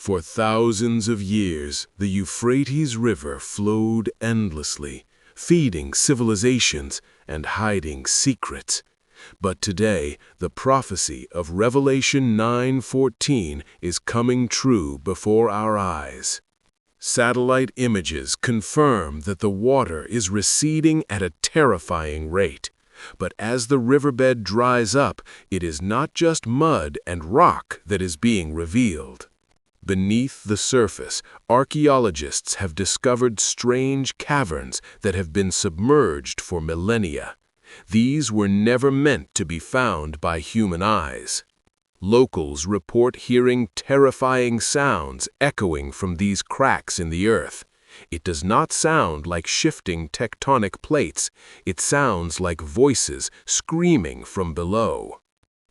For thousands of years, the Euphrates River flowed endlessly, feeding civilizations and hiding secrets. But today, the prophecy of Revelation 9:14 is coming true before our eyes. Satellite images confirm that the water is receding at a terrifying rate. But as the riverbed dries up, it is not just mud and rock that is being revealed. Beneath the surface, archaeologists have discovered strange caverns that have been submerged for millennia. These were never meant to be found by human eyes. Locals report hearing terrifying sounds echoing from these cracks in the earth. It does not sound like shifting tectonic plates, it sounds like voices screaming from below.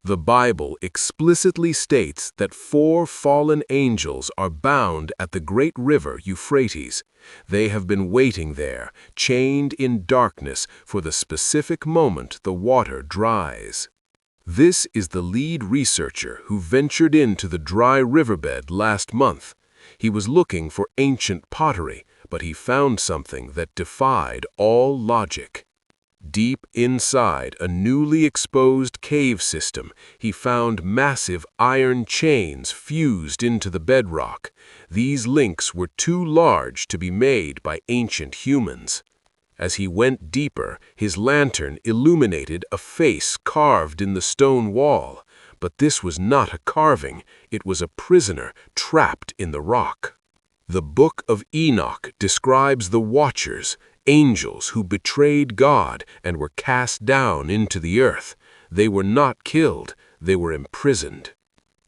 The Bible explicitly states that 4 fallen angels are bound at the great river Euphrates. They have been waiting there, chained in darkness, for the specific moment the water dries. This is the lead researcher who ventured into the dry riverbed last month. He was looking for ancient pottery, but he found something that defied all logic. Deep inside a newly exposed cave system, he found massive iron chains fused into the bedrock. These links were too large to be made by ancient humans. As he went deeper, his lantern illuminated a face carved in the stone wall. But this was not a carving, it was a prisoner trapped in the rock. The Book of Enoch describes the Watchers, angels who betrayed God and were cast down into the earth. They were not killed, they were imprisoned.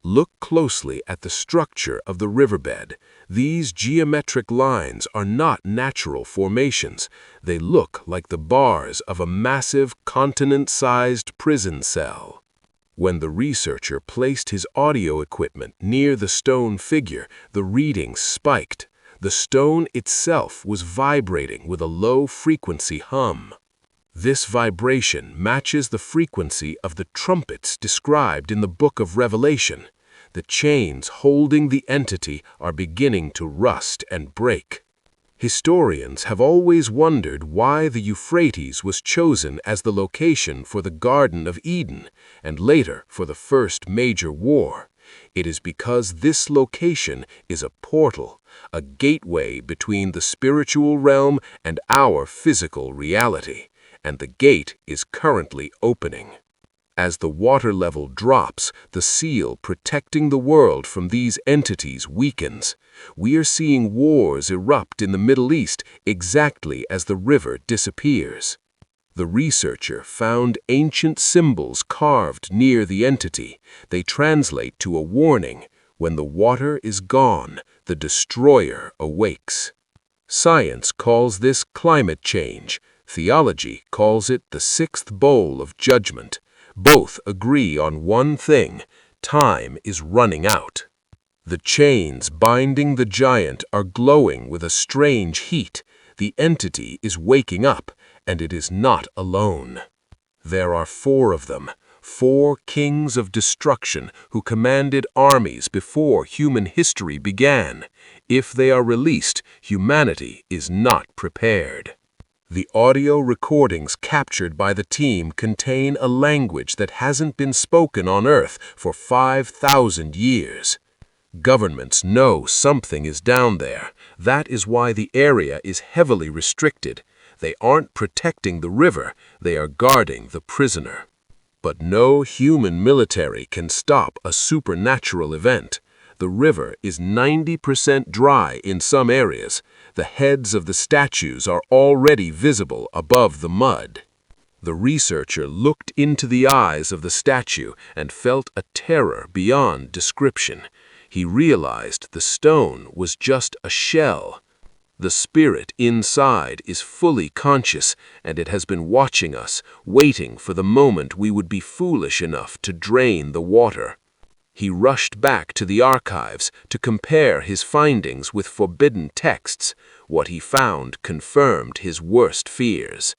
Look closely at the structure of the riverbed. These geometric lines are not natural formations. They look like the bars of a massive continent-sized prison cell. When the researcher placed his audio equipment near the stone figure, the readings spiked. The stone itself was vibrating with a low-frequency hum. This vibration matches the frequency of the trumpets described in the book of Revelation. The chains holding the entity are beginning to rust and break. Historians have always wondered why the Euphrates was chosen as the location for the Garden of Eden, and later for the first major war. It is because this location is a portal, a gateway between the spiritual realm and our physical reality, and the gate is currently opening. As the water level drops, the seal protecting the world from these entities weakens. We are seeing wars erupt in the Middle East exactly as the river disappears. The researcher found ancient symbols carved near the entity. They translate to a warning: when the water is gone, the destroyer awakes. Science calls this climate change. Theology calls it the 6th bowl of judgment. Both agree on one thing: time is running out. The chains binding the giant are glowing with a strange heat. The entity is waking up, and it is not alone. There are 4 of them, 4 kings of destruction who commanded armies before human history began. If they are released, humanity is not prepared. The audio recordings captured by the team contain a language that hasn't been spoken on Earth for 5,000 years. Governments know something is down there. That is why the area is heavily restricted. They aren't protecting the river, they are guarding the prisoner. But no human military can stop a supernatural event. The river is 90% dry in some areas. The heads of the statues are already visible above the mud. The researcher looked into the eyes of the statue and felt a terror beyond description. He realized the stone was just a shell. The spirit inside is fully conscious, and it has been watching us, waiting for the moment we would be foolish enough to drain the water. He rushed back to the archives to compare his findings with forbidden texts. What he found confirmed his worst fears.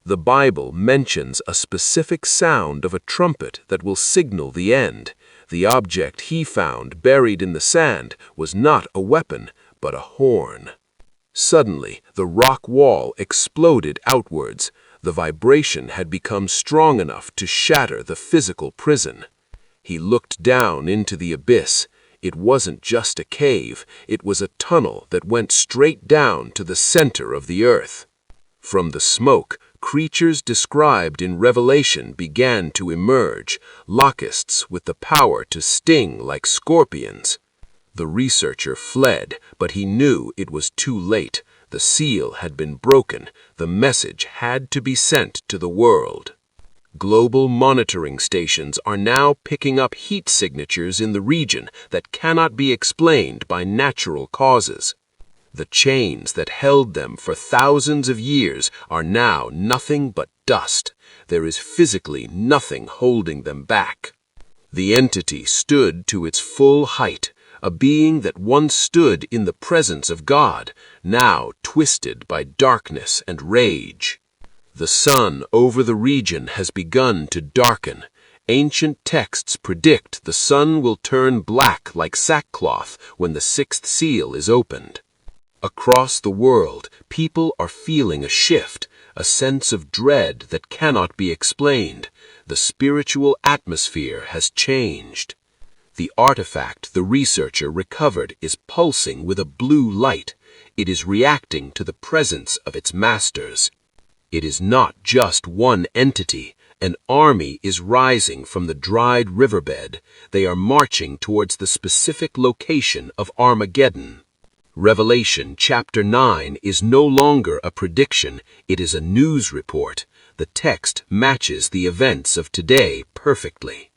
The Bible mentions a specific sound of a trumpet that will signal the end. The object he found buried in the sand was not a weapon, but a horn. Suddenly, the rock wall exploded outwards. The vibration had become strong enough to shatter the physical prison. He looked down into the abyss. It wasn't just a cave, it was a tunnel that went straight down to the center of the earth. From the smoke, creatures described in Revelation began to emerge, locusts with the power to sting like scorpions. The researcher fled, but he knew it was too late. The seal had been broken. The message had to be sent to the world. Global monitoring stations are now picking up heat signatures in the region that cannot be explained by natural causes. The chains that held them for thousands of years are now nothing but dust. There is physically nothing holding them back. The entity stood to its full height, a being that once stood in the presence of God, now twisted by darkness and rage. The sun over the region has begun to darken. Ancient texts predict the sun will turn black like sackcloth when the sixth seal is opened. Across the world, people are feeling a shift, a sense of dread that cannot be explained. The spiritual atmosphere has changed. The artifact the researcher recovered is pulsing with a blue light. It is reacting to the presence of its masters. It is not just one entity. An army is rising from the dried riverbed. They are marching towards the specific location of Armageddon. Revelation chapter 9 is no longer a prediction, it is a news report. The text matches the events of today perfectly.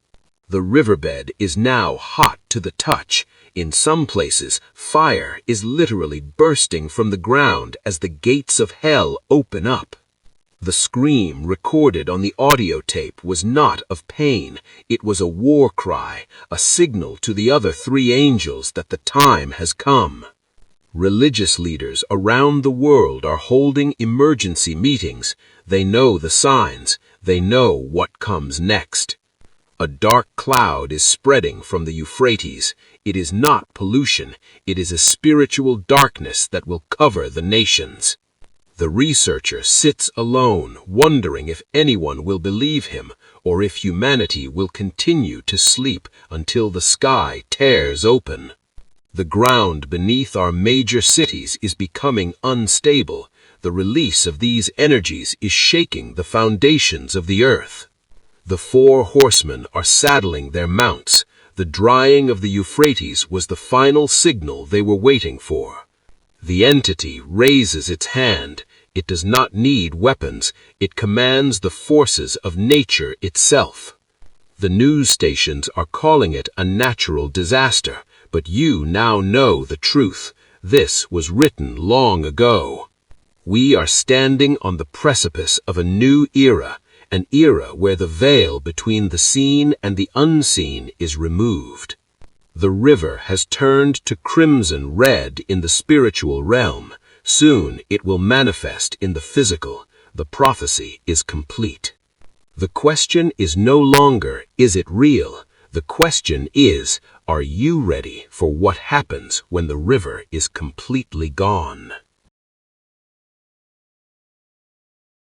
The riverbed is now hot to the touch. In some places, fire is literally bursting from the ground as the gates of hell open up. The scream recorded on the audio tape was not of pain. It was a war cry, a signal to the other three angels that the time has come. Religious leaders around the world are holding emergency meetings. They know the signs. They know what comes next. A dark cloud is spreading from the Euphrates. It is not pollution. It is a spiritual darkness that will cover the nations. The researcher sits alone, wondering if anyone will believe him, or if humanity will continue to sleep until the sky tears open. The ground beneath our major cities is becoming unstable. The release of these energies is shaking the foundations of the earth. The four horsemen are saddling their mounts. The drying of the Euphrates was the final signal they were waiting for. The entity raises its hand. It does not need weapons. It commands the forces of nature itself. The news stations are calling it a natural disaster, but you now know the truth. This was written long ago. We are standing on the precipice of a new era, an era where the veil between the seen and the unseen is removed. The river has turned to crimson red in the spiritual realm. Soon it will manifest in the physical. The prophecy is complete. The question is no longer, is it real? The question is, are you ready for what happens when the river is completely gone?